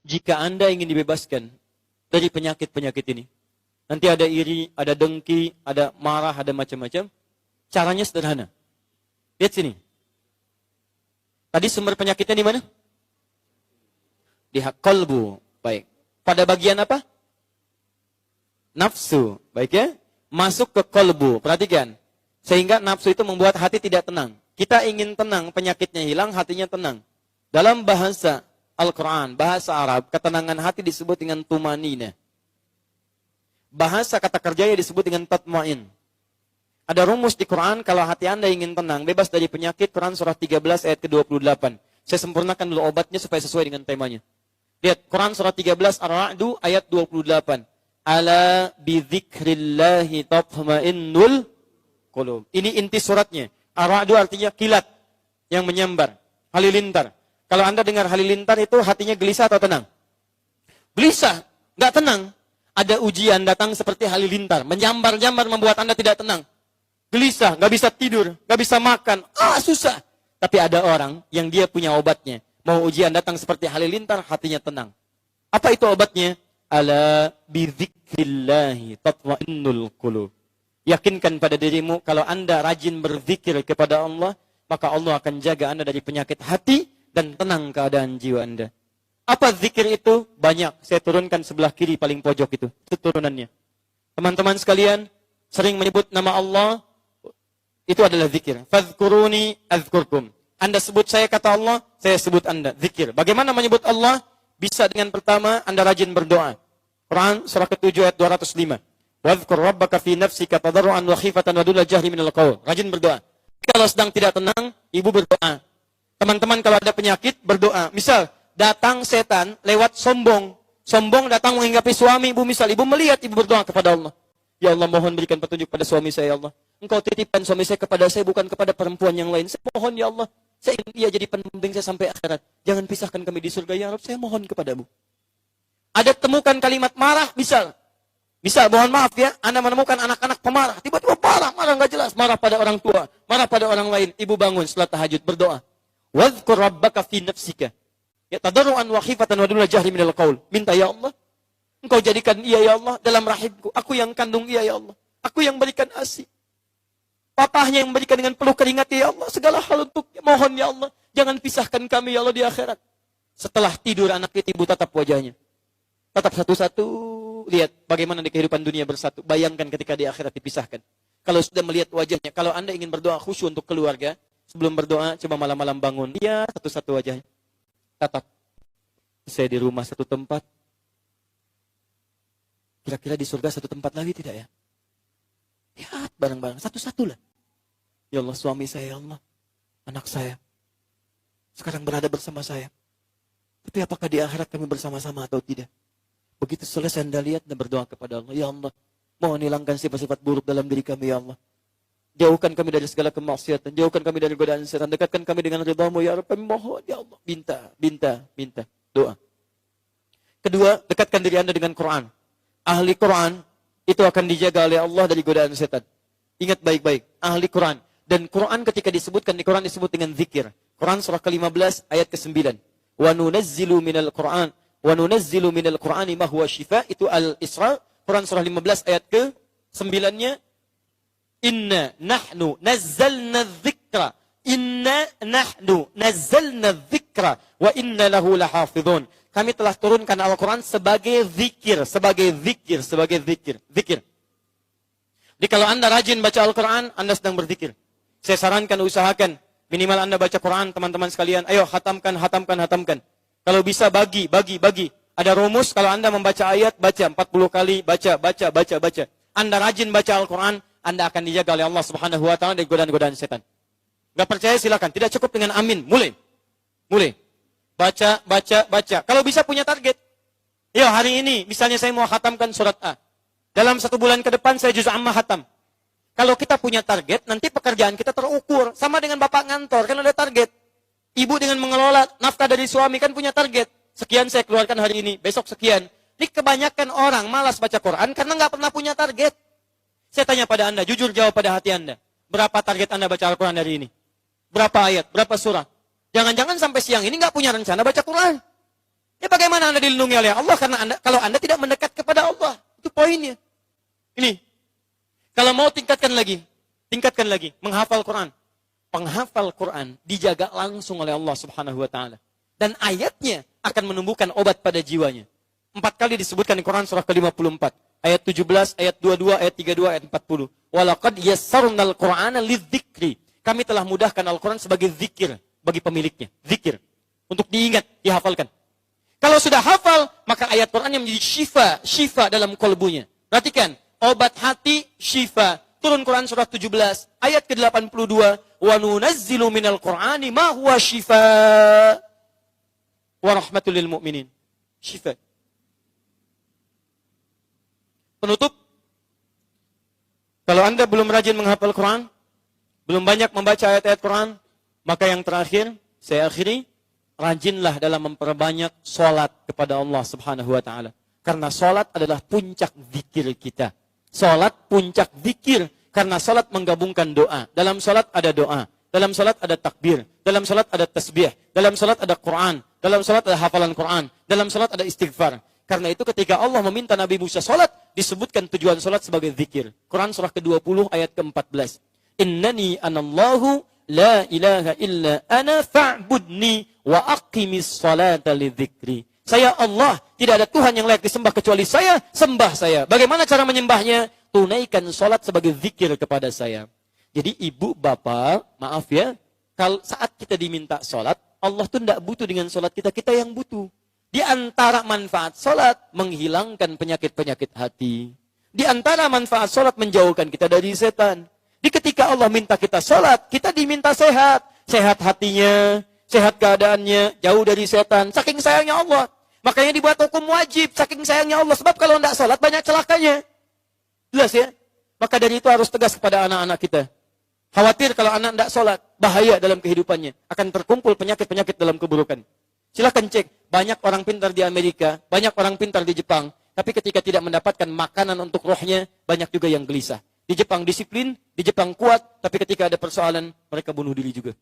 Jika Anda ingin dibebaskan dari penyakit-penyakit ini, nanti ada iri, ada dengki, ada marah, ada macam-macam, caranya sederhana. Lihat sini. Tadi sumber penyakitnya di mana? Di qalbu. Baik. Pada bagian apa? Nafsu. Baik ya? Masuk ke qalbu. Perhatikan. Sehingga nafsu itu membuat hati tidak tenang. Kita ingin tenang, penyakitnya hilang, hatinya tenang. Dalam bahasa Al-Quran, bahasa Arab, ketenangan hati disebut dengan tumanina. Bahasa kata kerjanya disebut dengan tatma'in. Ada rumus di Quran, kalau hati Anda ingin tenang, bebas dari penyakit, Quran surah 13 ayat ke-28. Saya sempurnakan dulu obatnya supaya sesuai dengan temanya. Lihat, Quran surah 13 Ar-Ra'du ayat 28. Ala bidzikrillahi tatma'innul qulub. Ini inti suratnya. Ar-Ra'du artinya kilat yang menyambar, halilintar. Kalau Anda dengar halilintar itu hatinya gelisah atau tenang? Gelisah, nggak tenang. Ada ujian datang seperti halilintar, menyambar-nyambar membuat Anda tidak tenang. Gelisah, nggak bisa tidur, nggak bisa makan, susah. Tapi ada orang yang dia punya obatnya. Mau ujian datang seperti halilintar, hatinya tenang. Apa itu obatnya? Ala bidzikrillahi tatma'innul qulub. Yakinkan pada dirimu, kalau Anda rajin berzikir kepada Allah, maka Allah akan jaga Anda dari penyakit hati dan tenang keadaan jiwa Anda. Apa zikir itu? Banyak. Saya turunkan sebelah kiri paling pojok itu. Itu turunannya. Teman-teman sekalian, sering menyebut nama Allah, itu adalah zikir. Fadhkuruni azkurkum. Anda sebut saya kata Allah, saya sebut Anda. Zikir. Bagaimana menyebut Allah? Bisa dengan pertama, Anda rajin berdoa. Quran surah ke-7 ayat 205. Wadhkur rabbaka fi nafsika tadarruan wa khifatan wa duna jahri minal qaul. Rajin berdoa. Kalau sedang tidak tenang, ibu berdoa. Teman-teman kalau ada penyakit, berdoa. Misal, datang setan lewat sombong. Sombong datang menghinggapi suami ibu. Misal, ibu melihat, ibu berdoa kepada Allah. Ya Allah, mohon berikan petunjuk pada suami saya, ya Allah. Engkau titipkan suami saya kepada saya, bukan kepada perempuan yang lain. Saya mohon, ya Allah. Saya ingin ia jadi pendamping saya sampai akhirat. Jangan pisahkan kami di surga, ya Rabb. Saya mohon kepadamu. Ada temukan kalimat marah, misal. Misal, mohon maaf ya, Anda menemukan anak-anak pemarah. Tiba-tiba marah nggak jelas. Marah pada orang tua, marah pada orang lain. Ibu bangun setelah tahajud, berdoa. Wadhkur rabbaka fi nafsika. Ya tadarruan wa khifatan wa duna jahri minal qaul. Minta ya Allah, Engkau jadikan ia ya Allah dalam rahimku. Aku yang kandung ia ya Allah. Aku yang berikan ASI. Papahnya yang berikan dengan peluh keringat ya Allah. Segala hal untuknya. Mohon ya Allah, jangan pisahkan kami ya Allah di akhirat. Setelah tidur anak itu ibu tatap wajahnya. Tatap satu-satu. Lihat bagaimana di kehidupan dunia bersatu. Bayangkan ketika di akhirat dipisahkan. Kalau sudah melihat wajahnya. Kalau Anda ingin berdoa khusyuk untuk keluarga, sebelum berdoa, coba malam-malam bangun. Dia satu-satu wajahnya. Tatap. Saya di rumah satu tempat. Kira-kira di surga satu tempat lagi tidak ya? Lihat bareng-bareng. Satu-satu lah. Ya Allah, suami saya, ya Allah. Anak saya. Sekarang berada bersama saya. Tapi apakah di akhirat kami bersama-sama atau tidak? Begitu selesai Anda lihat dan berdoa kepada Allah. Ya Allah, mohon hilangkan sifat-sifat buruk dalam diri kami, ya Allah. Jauhkan kami dari segala kemaksiatan. Jauhkan kami dari godaan setan. Dekatkan kami dengan ridhamu, ya Rabb. Mohon, ya Allah. Minta. Doa. Kedua, dekatkan diri Anda dengan Quran. Ahli Quran itu akan dijaga oleh Allah dari godaan setan. Ingat baik-baik. Ahli Quran. Dan Quran ketika disebutkan di Quran disebut dengan zikir. Quran surah ke-15 ayat ke-9. Wa nunazzilu minal Quran. Wa nunazzilu minal Qur'ani ma huwa shifa. Itu Al-Isra. Quran surah 15 ayat ke-9-nya. Inna nahnu nazzalna dzikra. Inna nahnu nazzalna dzikra wa inna lahu lahafizun. Kami telah turunkan Al-Quran sebagai zikir. Zikir. Jadi kalau Anda rajin baca Al-Quran, Anda sedang berzikir. Saya sarankan, usahakan. Minimal Anda baca Quran, teman-teman sekalian. Ayo, hatamkan. Kalau bisa, bagi. Ada rumus, kalau Anda membaca ayat, baca 40 kali, baca. Anda rajin baca Al-Quran, Anda akan dijaga oleh Allah Subhanahu wa Ta'ala dari godaan-godaan setan. Gak percaya silakan. Tidak cukup dengan amin. Mulai. Baca. Kalau bisa punya target. Ya hari ini, misalnya saya mau khatamkan surat A. Dalam 1 bulan ke depan saya juz amma khatam. Kalau kita punya target, nanti pekerjaan kita terukur. Sama dengan bapak ngantor, kan ada target. Ibu dengan mengelola nafkah dari suami kan punya target. Sekian saya keluarkan hari ini, besok sekian. Ini kebanyakan orang malas baca Quran karena nggak pernah punya target. Saya tanya pada Anda, jujur jawab pada hati Anda. Berapa target Anda baca Al-Quran hari ini? Berapa ayat? Berapa surah? Jangan-jangan sampai siang ini nggak punya rencana baca Quran. Ya bagaimana Anda dilindungi oleh Allah? Karena kalau Anda tidak mendekat kepada Allah. Itu poinnya. Ini. Kalau mau tingkatkan lagi. Menghafal Quran. Penghafal Quran dijaga langsung oleh Allah Subhanahu wa taala. Dan ayatnya akan menumbuhkan obat pada jiwanya. 4 kali disebutkan di Quran surah ke-54. Ayat 17, ayat 22, ayat 32, ayat 40. Walaqad yassarnal Qur'ana lidzikri. Kami telah mudahkan Al-Quran sebagai zikir bagi pemiliknya. Zikir. Untuk diingat, dihafalkan. Kalau sudah hafal, maka ayat Quran yang menjadi syifa dalam kolbunya. Perhatikan, obat hati, syifa. Turun Quran surah 17, ayat ke-82. Wa nunazzilu minal Qur'ani ma huwa syifa wa rahmatul lil mu'minin. Syifa. Penutup, kalau Anda belum rajin menghafal Quran, belum banyak membaca ayat-ayat Quran, maka yang terakhir, saya akhiri, rajinlah dalam memperbanyak sholat kepada Allah Subhanahu wa ta'ala. Karena sholat adalah puncak zikir kita. Sholat puncak zikir, karena sholat menggabungkan doa. Dalam sholat ada doa, dalam sholat ada takbir, dalam sholat ada tasbih, dalam sholat ada Quran, dalam sholat ada hafalan Quran, dalam sholat ada istighfar. Karena itu ketika Allah meminta Nabi Musa sholat, disebutkan tujuan sholat sebagai zikir. Quran surah ke-20 ayat ke-14. Innani anallahu la ilaha illa ana fa'budni wa aqimis salata lidzikri. Saya Allah, tidak ada Tuhan yang layak disembah kecuali saya, sembah saya. Bagaimana cara menyembahnya? Tunaikan sholat sebagai zikir kepada saya. Jadi ibu, bapak, maaf ya, kalau saat kita diminta sholat, Allah tuh tidak butuh dengan sholat kita, kita yang butuh. Di antara manfaat sholat, menghilangkan penyakit-penyakit hati. Di antara manfaat sholat, menjauhkan kita dari setan. Di ketika Allah minta kita sholat, kita diminta sehat. Sehat hatinya, sehat keadaannya, jauh dari setan. Saking sayangnya Allah. Makanya dibuat hukum wajib, saking sayangnya Allah. Sebab kalau tidak sholat, banyak celakanya. Jelas ya? Maka dari itu harus tegas kepada anak-anak kita. Khawatir kalau anak tidak sholat, bahaya dalam kehidupannya. Akan terkumpul penyakit-penyakit dalam keburukan. Silahkan cek, banyak orang pintar di Amerika, banyak orang pintar di Jepang, tapi ketika tidak mendapatkan makanan untuk rohnya, banyak juga yang gelisah. Di Jepang disiplin, di Jepang kuat, tapi ketika ada persoalan, mereka bunuh diri juga.